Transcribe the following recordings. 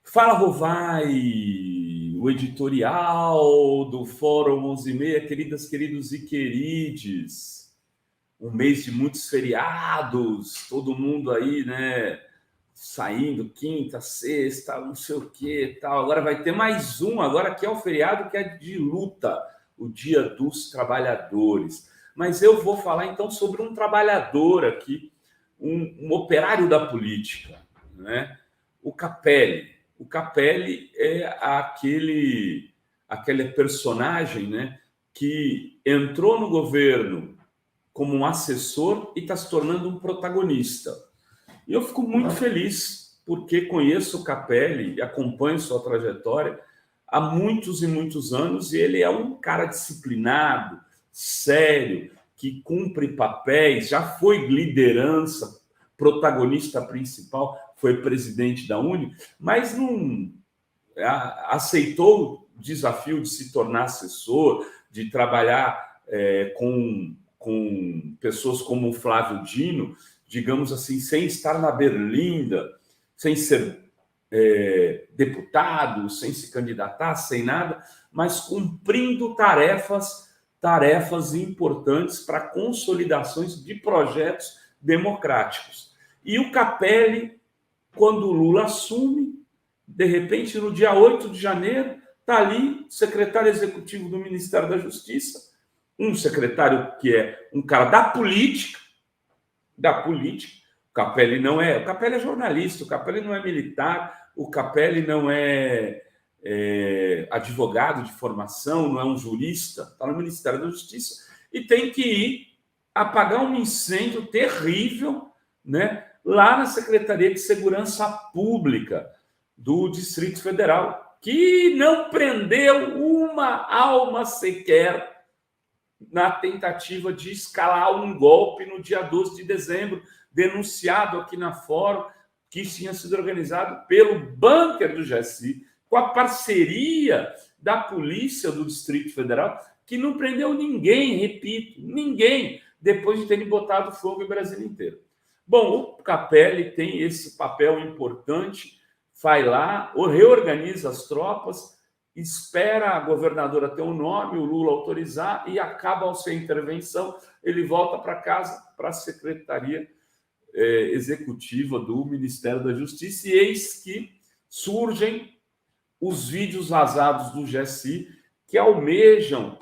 Fala, Rovai, o editorial do Fórum 11:30, queridos e querides. Um mês de muitos feriados, todo mundo aí, né, saindo quinta, sexta, não sei o que, tal. Agora vai ter mais um, agora que é o feriado que é de luta, o Dia dos Trabalhadores. Mas eu vou falar então sobre um trabalhador aqui, um operário da política, né? O Capelli. O Capelli é aquele personagem, né, que entrou no governo como um assessor e está se tornando um protagonista. E eu fico muito feliz, porque conheço o Capelli e acompanho sua trajetória há muitos e muitos anos, e ele é um cara disciplinado, sério, que cumpre papéis, já foi liderança, protagonista principal, foi presidente da Uni, mas não aceitou o desafio de se tornar assessor, de trabalhar com pessoas como o Flávio Dino, digamos assim, sem estar na berlinda, sem ser deputado, sem se candidatar, sem nada, mas cumprindo tarefas importantes para consolidações de projetos democráticos. E o Capelli, quando o Lula assume, de repente, no dia 8 de janeiro, está ali, secretário executivo do Ministério da Justiça, um secretário que é um cara da política. O Capelli não é. O Capelli é jornalista, o Capelli não é militar, o Capelli não é advogado de formação, não é um jurista, está no Ministério da Justiça e tem que ir apagar um incêndio terrível, né, lá na Secretaria de Segurança Pública do Distrito Federal, que não prendeu uma alma sequer na tentativa de escalar um golpe no dia 12 de dezembro, denunciado aqui na Fórum, que tinha sido organizado pelo bunker do GSI, com a parceria da Polícia do Distrito Federal, que não prendeu ninguém, repito, ninguém, depois de terem botado fogo em Brasília inteiro. Bom, o Capelli tem esse papel importante, vai lá, reorganiza as tropas, espera a governadora ter um nome, o Lula autorizar, e acaba ao ser intervenção, ele volta para casa, para a Secretaria Executiva do Ministério da Justiça, e eis que surgem os vídeos vazados do GSI que almejam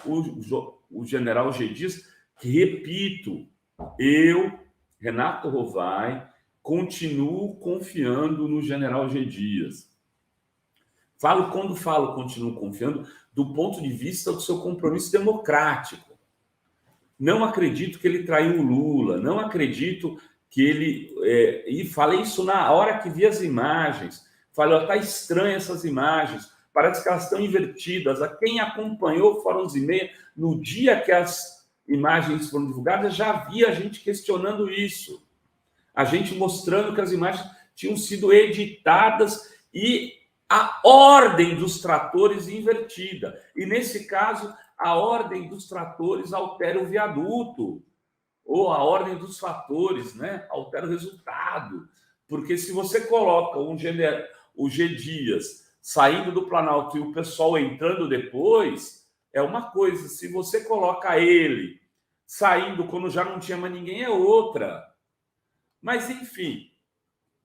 o general G. Dias, que, repito, eu, Renato Rovai, continuo confiando no general G. Dias. Continuo confiando do ponto de vista do seu compromisso democrático. Não acredito que ele traiu o Lula, não acredito que ele... e falei isso na hora que vi as imagens. Falei, está estranha essas imagens, parece que elas estão invertidas. A quem acompanhou o Fórum 11:30, no dia que as imagens foram divulgadas, já havia gente questionando isso. A gente mostrando que as imagens tinham sido editadas e a ordem dos tratores invertida. E, nesse caso, a ordem dos tratores altera o viaduto, ou a ordem dos fatores, né, altera o resultado. Porque se você coloca o G. Dias saindo do Planalto e o pessoal entrando depois, é uma coisa. Se você coloca ele saindo quando já não tinha mais ninguém, é outra. Mas, enfim,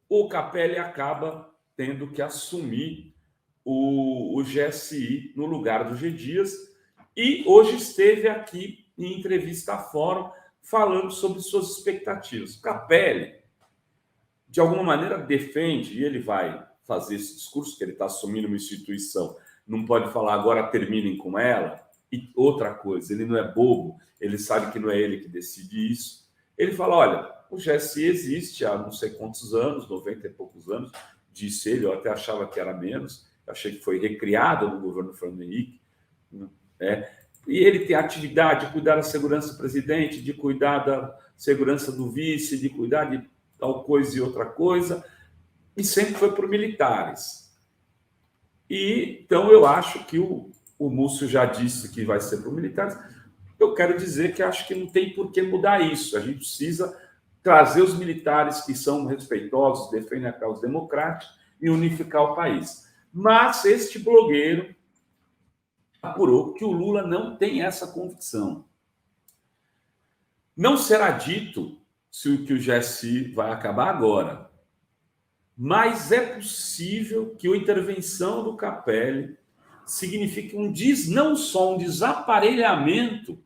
o Capelli acaba tendo que assumir o GSI no lugar do G. Dias, e hoje esteve aqui em entrevista à Fórum falando sobre suas expectativas. O Capelli, de alguma maneira, defende, e ele vai fazer esse discurso, que ele está assumindo uma instituição, não pode falar agora terminem com ela. E outra coisa, ele não é bobo, ele sabe que não é ele que decide isso. Ele fala, olha, o GSI existe há não sei quantos anos, 90 e poucos anos, disse ele, eu até achava que era menos, achei que foi recriado no governo Fernando Henrique, e ele tem a atividade de cuidar da segurança do presidente, de cuidar da segurança do vice, de cuidar de tal coisa e outra coisa, e sempre foi por militares. E, então, eu acho que o Múcio já disse que vai ser por militares. Eu quero dizer que acho que não tem por que mudar isso. A gente precisa trazer os militares que são respeitosos, defendem a causa democrática e unificar o país. Mas este blogueiro apurou que o Lula não tem essa convicção. Não será dito que o GSI vai acabar agora, mas é possível que a intervenção do Capelli signifique não só um desaparelhamento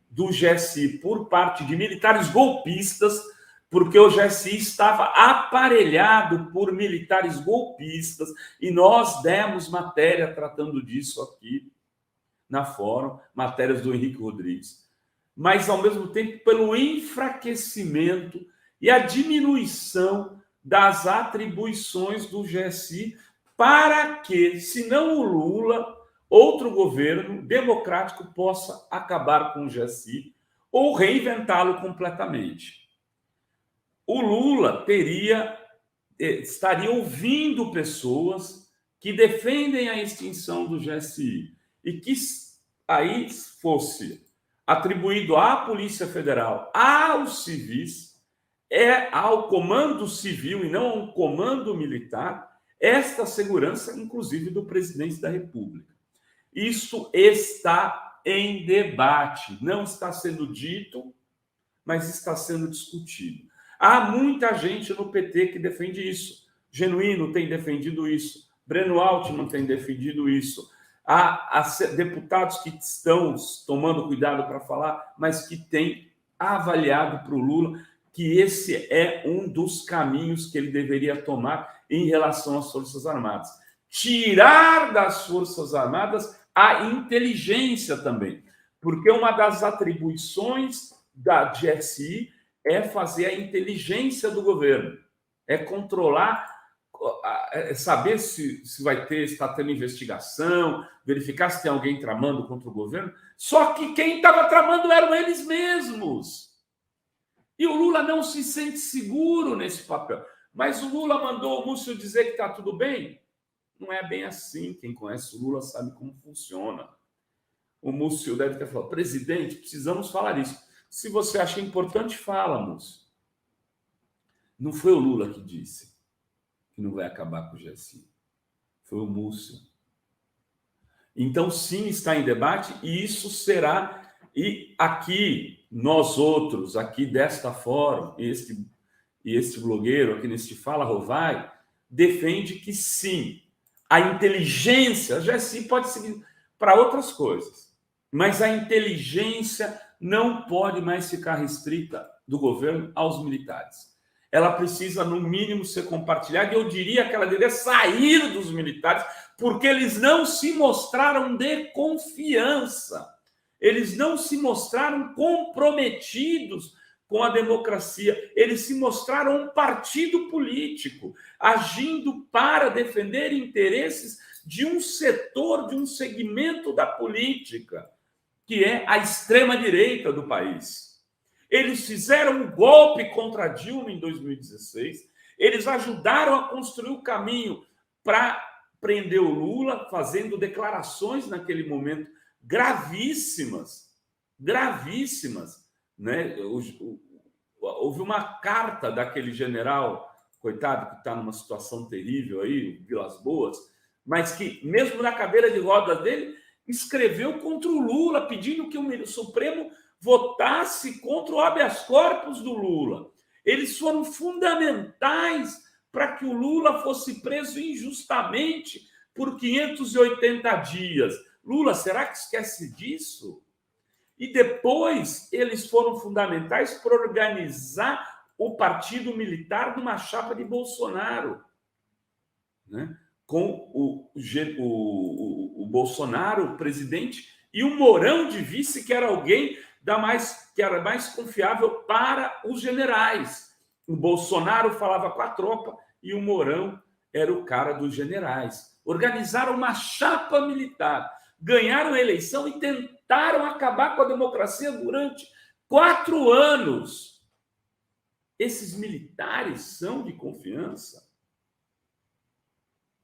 do GSI por parte de militares golpistas, porque o GSI estava aparelhado por militares golpistas, e nós demos matéria tratando disso aqui na Fórum, matérias do Henrique Rodrigues, mas, ao mesmo tempo, pelo enfraquecimento e a diminuição das atribuições do GSI para que, se não o Lula, outro governo democrático possa acabar com o GSI ou reinventá-lo completamente. O Lula estaria ouvindo pessoas que defendem a extinção do GSI e que aí fosse atribuído à Polícia Federal, aos civis, ao comando civil e não ao comando militar, esta segurança, inclusive, do presidente da República. Isso está em debate, não está sendo dito, mas está sendo discutido. Há muita gente no PT que defende isso. Genuíno tem defendido isso. Breno Altman tem defendido isso. Há deputados que estão tomando cuidado para falar, mas que têm avaliado para o Lula que esse é um dos caminhos que ele deveria tomar em relação às Forças Armadas. Tirar das Forças Armadas a inteligência também, porque uma das atribuições da GSI é fazer a inteligência do governo, é controlar, é saber se está tendo investigação, verificar se tem alguém tramando contra o governo. Só que quem estava tramando eram eles mesmos. E o Lula não se sente seguro nesse papel. Mas o Lula mandou o Múcio dizer que está tudo bem? Não é bem assim. Quem conhece o Lula sabe como funciona. O Múcio deve ter falado: presidente, precisamos falar isso. Se você acha importante, fala, Múcio. Não foi o Lula que disse que não vai acabar com o GSI. Foi o Múcio. Então, sim, está em debate, e isso será... E aqui, nós outros, aqui desta Fórum, este blogueiro aqui neste Fala Rovai, defende que sim, a inteligência, a GSI pode seguir para outras coisas, mas a inteligência não pode mais ficar restrita do governo aos militares. Ela precisa, no mínimo, ser compartilhada, e eu diria que ela deveria sair dos militares, porque eles não se mostraram de confiança. Eles não se mostraram comprometidos com a democracia. Eles se mostraram um partido político, agindo para defender interesses de um setor, de um segmento da política, que é a extrema-direita do país. Eles fizeram um golpe contra Dilma em 2016, eles ajudaram a construir o caminho para prender o Lula, fazendo declarações naquele momento gravíssimas, né? Houve uma carta daquele general, coitado, que está numa situação terrível aí, Vilas Boas, mas que, mesmo na cadeira de rodas dele, escreveu contra o Lula, pedindo que o Supremo votasse contra o habeas corpus do Lula. Eles foram fundamentais para que o Lula fosse preso injustamente por 580 dias. Lula, será que esquece disso? E depois eles foram fundamentais para organizar o partido militar numa chapa de Bolsonaro, né? Com o Bolsonaro, o presidente, e o Mourão de vice, que era alguém que era mais confiável para os generais. O Bolsonaro falava com a tropa e o Mourão era o cara dos generais. Organizaram uma chapa militar, ganharam a eleição e tentaram acabar com a democracia durante 4 anos. Esses militares são de confiança?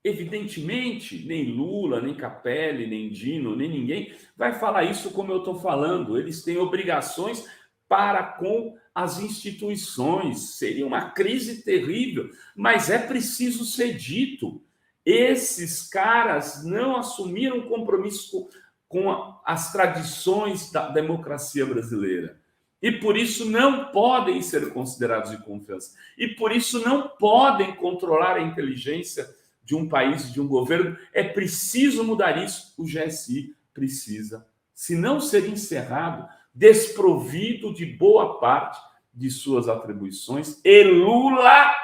Evidentemente, nem Lula, nem Capelli, nem Dino, nem ninguém vai falar isso como eu estou falando. Eles têm obrigações para com as instituições. Seria uma crise terrível, mas é preciso ser dito. Esses caras não assumiram compromisso com as tradições da democracia brasileira. E por isso não podem ser considerados de confiança. E por isso não podem controlar a inteligência de um país, de um governo. É preciso mudar isso. O GSI precisa, se não ser encerrado, desprovido de boa parte de suas atribuições. E Lula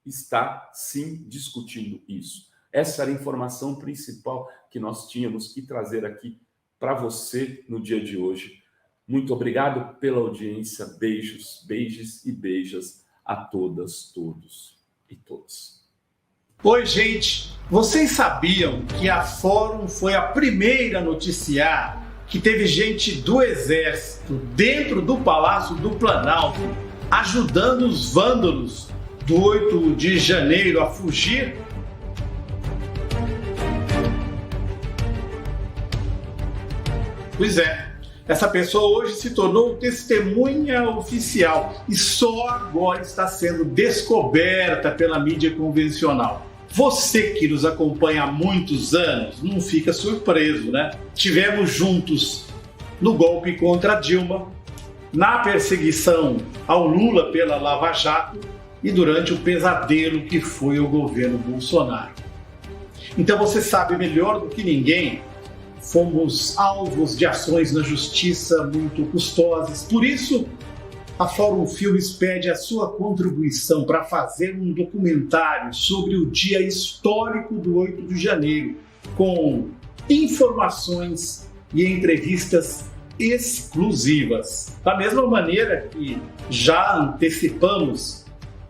está, sim, discutindo isso. Essa era a informação principal que nós tínhamos que trazer aqui para você no dia de hoje. Muito obrigado pela audiência. Beijos, beijos e beijas a todas, todos e todas. Oi, gente. Vocês sabiam que a Fórum foi a primeira a noticiar que teve gente do Exército dentro do Palácio do Planalto ajudando os vândalos do 8 de janeiro a fugir? Pois é. Essa pessoa hoje se tornou testemunha oficial e só agora está sendo descoberta pela mídia convencional. Você que nos acompanha há muitos anos não fica surpreso, né? Tivemos juntos no golpe contra Dilma, na perseguição ao Lula pela Lava Jato e durante o pesadelo que foi o governo Bolsonaro. Então você sabe melhor do que ninguém. Fomos alvos de ações na justiça muito custosas. Por isso, a Fórum Filmes pede a sua contribuição para fazer um documentário sobre o dia histórico do 8 de janeiro, com informações e entrevistas exclusivas. Da mesma maneira que já antecipamos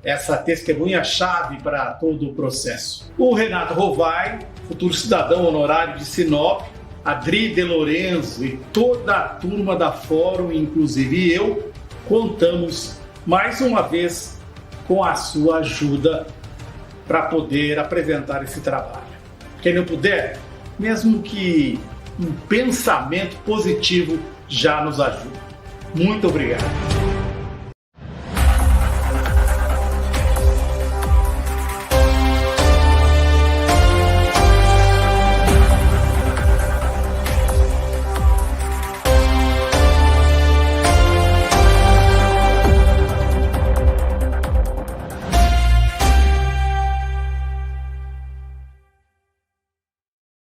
essa testemunha-chave para todo o processo. O Renato Rovai, futuro cidadão honorário de Sinop, Adri De Lorenzo e toda a turma da Fórum, inclusive eu, contamos mais uma vez com a sua ajuda para poder apresentar esse trabalho. Quem não puder, mesmo que um pensamento positivo já nos ajuda. Muito obrigado.